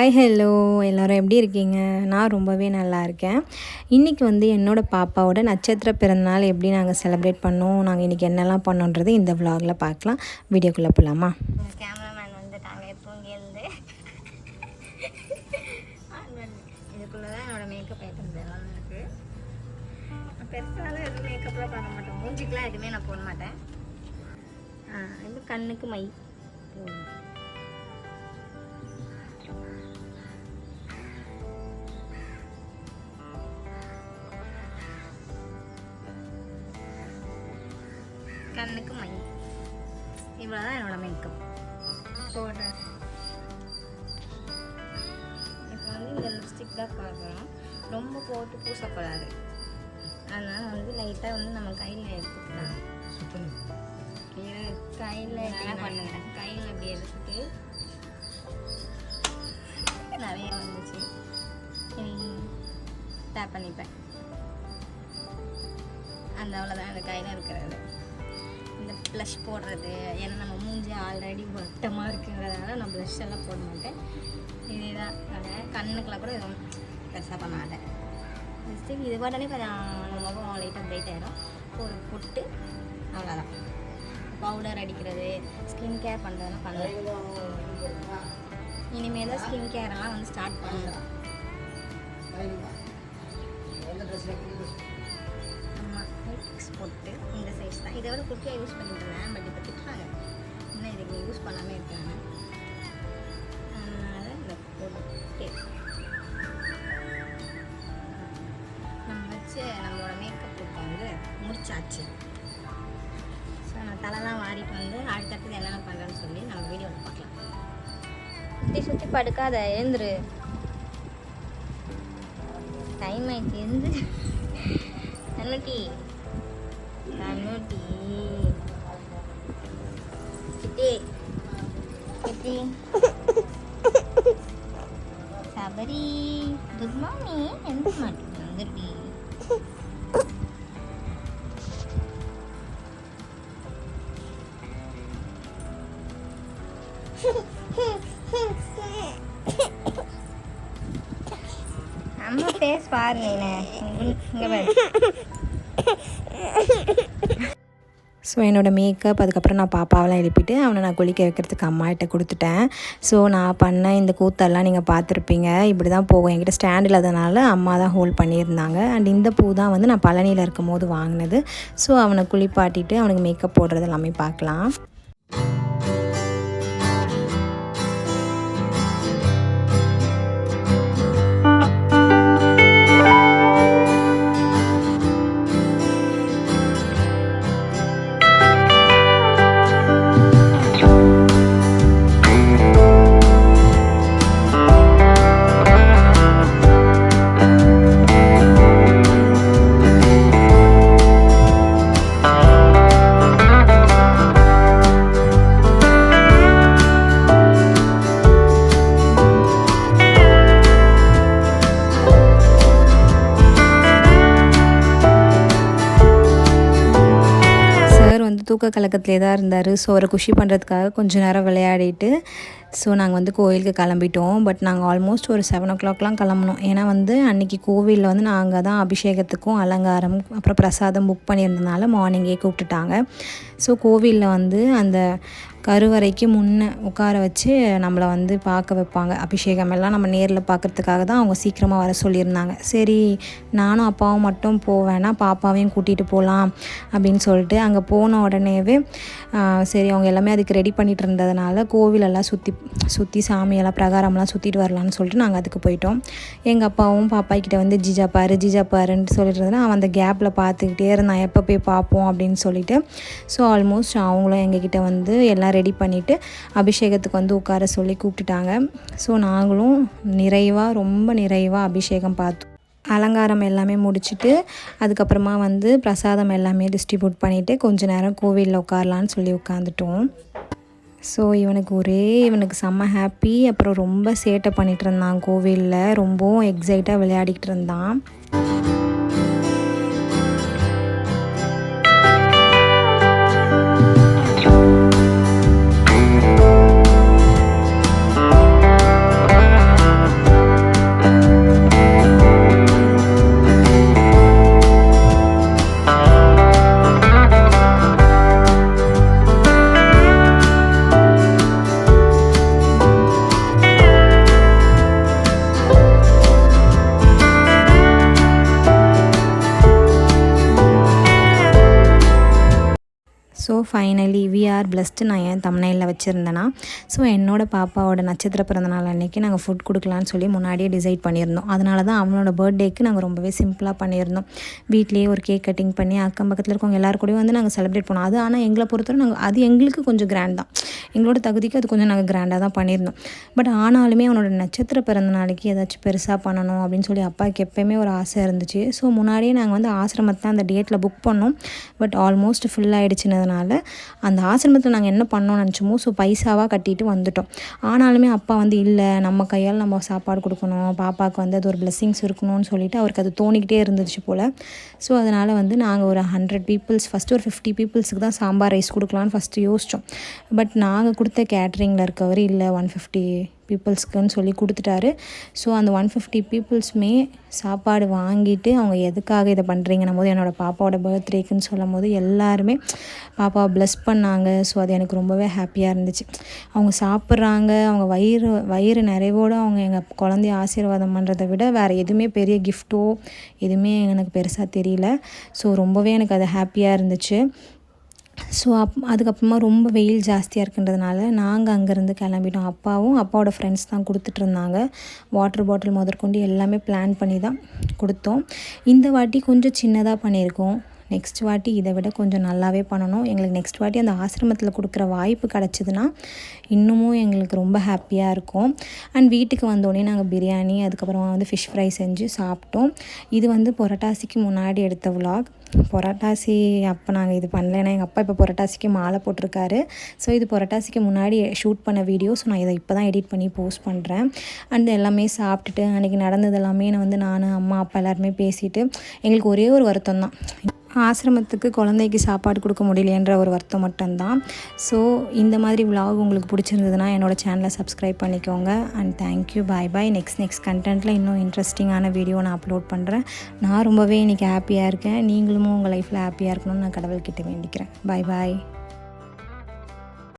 Hi hello எல்லோரும் எப்படி இருக்கீங்க? நான் ரொம்பவே நல்லா இருக்கேன். இன்றைக்கி வந்து என்னோடய பாப்பாவோட நட்சத்திர பிறந்தநாள் எப்படி நாங்கள் செலிப்ரேட் பண்ணோம், நாங்கள் இன்றைக்கி என்னெல்லாம் பண்ணோன்றது இந்த விலாகில் பார்க்கலாம். வீடியோக்குள்ளே போகலாமா? கேமராமேன் வந்துட்டாங்க தூங்கி எழுந்து. இதுக்குள்ளே தான் என்னோடய மேக்கப் ஐட்டம்ஸ் எல்லாம் இருக்குது. பெருசாலும் எதுவும் மேக்கப்லாம் பண்ண மாட்டேன், மூஞ்சிக்கெலாம் எதுவுமே நான் போட மாட்டேன். இது கண்ணுக்கு மை கண்ணுக்கு மை இவ்வளோதான் என்னோட மேக்கப் போடுறேன். இப்போ வந்து இந்த லிப்ஸ்டிக் தான் பார்க்குறோம், ரொம்ப போட்டு பூசக்கூடாது. அதனால் வந்து லைட்டாக வந்து நம்ம கையில் எடுத்துக்கலாம். கையில் பண்ணுங்க, கையில் இப்படி எடுத்துட்டு நிறைய வந்துச்சு டேப் பண்ணிப்பேன். அந்த அவ்வளோதான் அந்த கையில் இருக்கிறது. இந்த ப்ளஷ் போடுறது, ஏன்னா நம்ம மூஞ்சி ஆல்ரெடி வட்டமாக இருக்குங்கிறதுனால நான் ப்ளஷ் எல்லாம் போட மாட்டேன். இதே தான் கண்ணுக்கெல்லாம் கூட எதுவும் பெருசாக பண்ண மாட்டேன். லிப்ஸ்டிக் இது போட்டாலே நம்ம முகம் லைட்டாக பிரைட் ஆகிடும். போட்டு அவ்வளோதான். பவுடர் அடிக்கிறது, ஸ்கின் கேர் பண்ணுறதுலாம் பண்ணுவேன். இனிமேல் தான் ஸ்கின் கேரெல்லாம் வந்து ஸ்டார்ட் பண்ணலாம். போட்டு இந்த சைஸ் தான், இதை விட குட்டியாக யூஸ் பண்ணிட்டு இருந்தேன். பட் இப்போ திட்டுறாங்க, இன்னும் இதுக்கு யூஸ் பண்ணாமல் இருக்காங்க. அதனால் இந்த போட்டு நம்ம வச்சு நம்மளோட மேக்கப் லுக் வந்து முடிச்சாச்சு. ஸோ நான் தலைலாம் வாரிட்டு வந்து அடுத்தடுத்தது என்னென்ன பண்ணுறேன்னு சொல்லி நம்ம வீடியோவில் பார்க்கலாம். சுற்றி சுற்றி படுக்காத, எழுந்துரு, டைம் ஆயிடுச்சு, எழுந்து நன்னூட்டி நன்னூட்டி கிட்டே கிட்டி சபரி குட் மார்னிங். எந்த மாட்டேன் வந்துட்டி அம்மா ஃபேஸ் பாருங்க. இங்கே பாரு. ஸோ என்னோடய மேக்கப் அதுக்கப்புறம் நான் பாப்பாவெல்லாம் எழுப்பிட்டு அவனை நான் குளிக்க வைக்கிறதுக்கு அம்மாகிட்ட கொடுத்துட்டேன். ஸோ நான் பண்ண இந்த கூத்தெல்லாம் நீங்கள் பார்த்துருப்பீங்க. இப்படி தான் போகும். என்கிட்ட ஸ்டாண்ட் இல்லாதனால அம்மா தான் ஹோல்ட் பண்ணியிருந்தாங்க. அண்ட் இந்த பூ தான் வந்து நான் பழனியில் இருக்கும் போது வாங்கினது. ஸோ அவனை குளிப்பாட்டிட்டு அவனுக்கு மேக்கப் போடுறது எல்லாமே பார்க்கலாம். தூக்க கலக்கத்திலே தான் இருந்தார். ஸோ அவரை குஷி பண்ணுறதுக்காக கொஞ்சம் நேரம் விளையாடிட்டு ஸோ நாங்கள் வந்து கோவிலுக்கு கிளம்பிட்டோம். பட் நாங்கள் ஆல்மோஸ்ட் ஒரு 7 o'clockலாம் கிளம்புனோம். ஏன்னா வந்து அன்றைக்கி கோவிலில் வந்து நாங்கள் தான் அபிஷேகத்துக்கும் அலங்காரம் அப்புறம் பிரசாதம் புக் பண்ணியிருந்தனால மார்னிங்கே கூப்பிட்டுட்டாங்க. ஸோ கோவிலில் வந்து அந்த கருவறைக்கு முன்னே உட்கார வச்சு நம்மளை வந்து பார்க்க வைப்பாங்க. அபிஷேகம் எல்லாம் நம்ம நேரில் பார்க்குறதுக்காக தான் அவங்க சீக்கிரமாக வர சொல்லியிருந்தாங்க. சரி நானும் அப்பாவும் மட்டும் போவேன்னா பாப்பாவையும் கூட்டிகிட்டு போகலாம் அப்படின்னு சொல்லிட்டு அங்கே போன உடனேவே சரி அவங்க எல்லாமே அதுக்கு ரெடி பண்ணிகிட்டு இருந்ததுனால கோவிலெல்லாம் சுற்றி சாமியெல்லாம் பிரகாரம்லாம் சுற்றிட்டு வரலான்னு சொல்லிட்டு நாங்கள் அதுக்கு போயிட்டோம். எங்கள் அப்பாவும் பாப்பாக்கிட்ட வந்து ஜிஜா பாருன்னு சொல்லிட்டு இருந்தேன்னா அவன் அந்த கேப்பில் பார்த்துக்கிட்டே இருந்தான், எப்போ போய் பார்ப்போம் அப்படின்னு சொல்லிட்டு. ஸோ ஆல்மோஸ்ட் அவங்களும் எங்ககிட்ட வந்து எல்லாம் ரெடி பண்ணிவிட்டு அபிஷேகத்துக்கு வந்து உட்கார சொல்லி கூப்பிட்டுட்டாங்க. ஸோ நாங்களும் ரொம்ப நிறைவாக அபிஷேகம் பார்த்தோம். அலங்காரம் எல்லாமே முடிச்சுட்டு அதுக்கப்புறமா வந்து பிரசாதம் எல்லாமே டிஸ்ட்ரிபியூட் பண்ணிவிட்டு கொஞ்சம் நேரம் கோவிலில் உட்காரலான்னு சொல்லி உட்காந்துட்டோம். ஸோ இவனுக்கு செம்ம ஹாப்பி. அப்புறம் ரொம்ப சேட்டை பண்ணிகிட்டு இருந்தான் கோவிலில், ரொம்பவும் எக்ஸைட்டாக விளையாடிக்கிட்டு இருந்தான். ஃபைனலி வி ஆர் பிளஸ்டு நான் ஏன் தம்ப்நெயிலில் வச்சுருந்தேன்னா, ஸோ என்னோட பாப்பாவோட நட்சத்திர பிறந்தநாள் அன்றைக்கி நாங்கள் ஃபுட் கொடுக்கலான்னு சொல்லி முன்னாடியே டிசைட் பண்ணியிருந்தோம். அதனால தான் அவனோட பர்த்டேக்கு நாங்கள் ரொம்பவே சிம்பிளாக பண்ணியிருந்தோம். வீட்லேயே ஒரு கேக் கட்டிங் பண்ணி அக்கம் பக்கத்தில் இருக்கவங்க எல்லாரும் கூடயும் வந்து நாங்கள் செலிப்ரேட் பண்ணோம். அது ஆனால் எங்களை பொறுத்தவரை அது எங்களுக்கு கொஞ்சம் கிராண்ட் தான், எங்களோட தகுதிக்கு அது கொஞ்சம் நாங்கள் கிராண்டாக தான் பண்ணியிருந்தோம். பட் ஆனாலுமே அவனோட நட்சத்திர பிறந்த நாளைக்கு ஏதாச்சும் பெருசாக பண்ணணும் அப்படின்னு சொல்லி அப்பாவுக்கு எப்போயுமே ஒரு ஆசை இருந்துச்சு. ஸோ முன்னாடியே நாங்கள் வந்து ஆசிரமத்தை அந்த டேட்டில் புக் பண்ணோம். பட் ஆல்மோஸ்ட் ஃபுல் ஆகிடுச்சுனதுனால அந்த ஆசிரமத்தில் நாங்கள் என்ன பண்ணோம்னு நினச்சோமோ ஸோ பைசாவாக கட்டிட்டு வந்துட்டோம். ஆனாலுமே அப்பா வந்து இல்லை, நம்ம கையால் நம்ம சாப்பாடு கொடுக்கணும், பாப்பாவுக்கு வந்து அது ஒரு பிளெஸ்ஸிங்ஸ் இருக்கணும்னு சொல்லிட்டு அவருக்கு அது தோணிக்கிட்டே இருந்துச்சு போல். ஸோ அதனால் வந்து நாங்கள் ஒரு 100 பீப்புள்ஸ் ஃபஸ்ட்டு ஒரு 50 பீப்புள்ஸுக்கு தான் சாம்பார் ரைஸ் கொடுக்கலான்னு ஃபஸ்ட்டு யோசித்தோம். பட் நாங்கள் கொடுத்த கேட்ரிங்கில் இருக்கவர் இல்லை 150 பீப்புள்ஸ்க்குன்னு சொல்லி கொடுத்துட்டாரு. ஸோ அந்த 150 பீப்புள்ஸுமே சாப்பாடு வாங்கிட்டு அவங்க எதுக்காக இதை பண்ணுறீங்கன்னும் போது என்னோடய பாப்பாவோட பர்த்டேக்குன்னு சொல்லும் போது எல்லாருமே பாப்பாவை ப்ளஸ் பண்ணாங்க. ஸோ அது எனக்கு ரொம்பவே ஹாப்பியாக இருந்துச்சு. அவங்க சாப்பிட்றாங்க, அவங்க வயிறு நிறைவோடு அவங்க எங்கள் குழந்தைய ஆசீர்வாதம் பண்ணுறதை விட வேறு எதுவுமே பெரிய கிஃப்ட்டோ எதுவுமே எனக்கு பெருசாக தெரியல. ஸோ ரொம்பவே எனக்கு அது ஹாப்பியாக இருந்துச்சு. ஸோ அதுக்கப்புறமா ரொம்ப வெயில் ஜாஸ்தியாக இருக்குன்றதுனால நாங்கள் அங்கேருந்து கிளம்பிட்டோம். அப்பாவோட ஃப்ரெண்ட்ஸ் தான் கொடுத்துட்ருந்தாங்க. வாட்டர் பாட்டில் முதற்கொண்டு எல்லாமே பிளான் பண்ணி தான் கொடுத்தோம். இந்த வாட்டி கொஞ்சம் சின்னதாக பண்ணியிருக்கோம். நெக்ஸ்ட் வாட்டி இதை விட கொஞ்சம் நல்லாவே பண்ணணும். எங்களுக்கு நெக்ஸ்ட் வாட்டி அந்த ஆசிரமத்தில் கொடுக்குற வாய்ப்பு கிடச்சிதுன்னா இன்னமும் எங்களுக்கு ரொம்ப ஹாப்பியாக இருக்கும். அண்ட் வீட்டுக்கு வந்தோடனே நாங்கள் பிரியாணி அதுக்கப்புறமா வந்து ஃபிஷ் ஃப்ரை செஞ்சு சாப்பிட்டோம். இது வந்து புரட்டாசிக்கு முன்னாடி எடுத்த விலாக். புரட்டாசி அப்போ நாங்கள் இது பண்ணல, ஏன்னா எங்கள் அப்பா இப்போ புரட்டாசிக்கு மாலை போட்டிருக்காரு. ஸோ இது புரட்டாசிக்கு முன்னாடி ஷூட் பண்ண வீடியோ. ஸோ நான் இதை இப்போ தான் எடிட் பண்ணி போஸ்ட் பண்ணுறேன். அண்ட் எல்லாமே சாப்பிட்டுட்டு அன்றைக்கி நடந்தது எல்லாமே நான் அம்மா அப்பா எல்லாருமே பேசிவிட்டு எங்களுக்கு ஒரே ஒரு வருத்தம் தான், ஆசிரமத்துக்கு குழந்தைக்கு சாப்பாடு கொடுக்க முடியலன்ற ஒரு வருத்தம் மட்டும்தான். ஸோ இந்த மாதிரி விலாக் உங்களுக்கு பிடிச்சிருந்ததுன்னா என்னோடய சேனலை சப்ஸ்கிரைப் பண்ணிக்கோங்க. And thank you, bye bye. Next கண்டென்ட்டில் இன்னும் இன்ட்ரெஸ்டிங்கான வீடியோ நான் அப்லோட் பண்ணுறேன். நான் ரொம்பவே இன்றைக்கி ஹாப்பியாக இருக்கேன். நீங்களும் உங்கள் லைஃப்பில் ஹாப்பியாக இருக்கணும்னு நான் கடவுள்கிட்ட வேண்டிக்கிறேன். பாய் பாய்.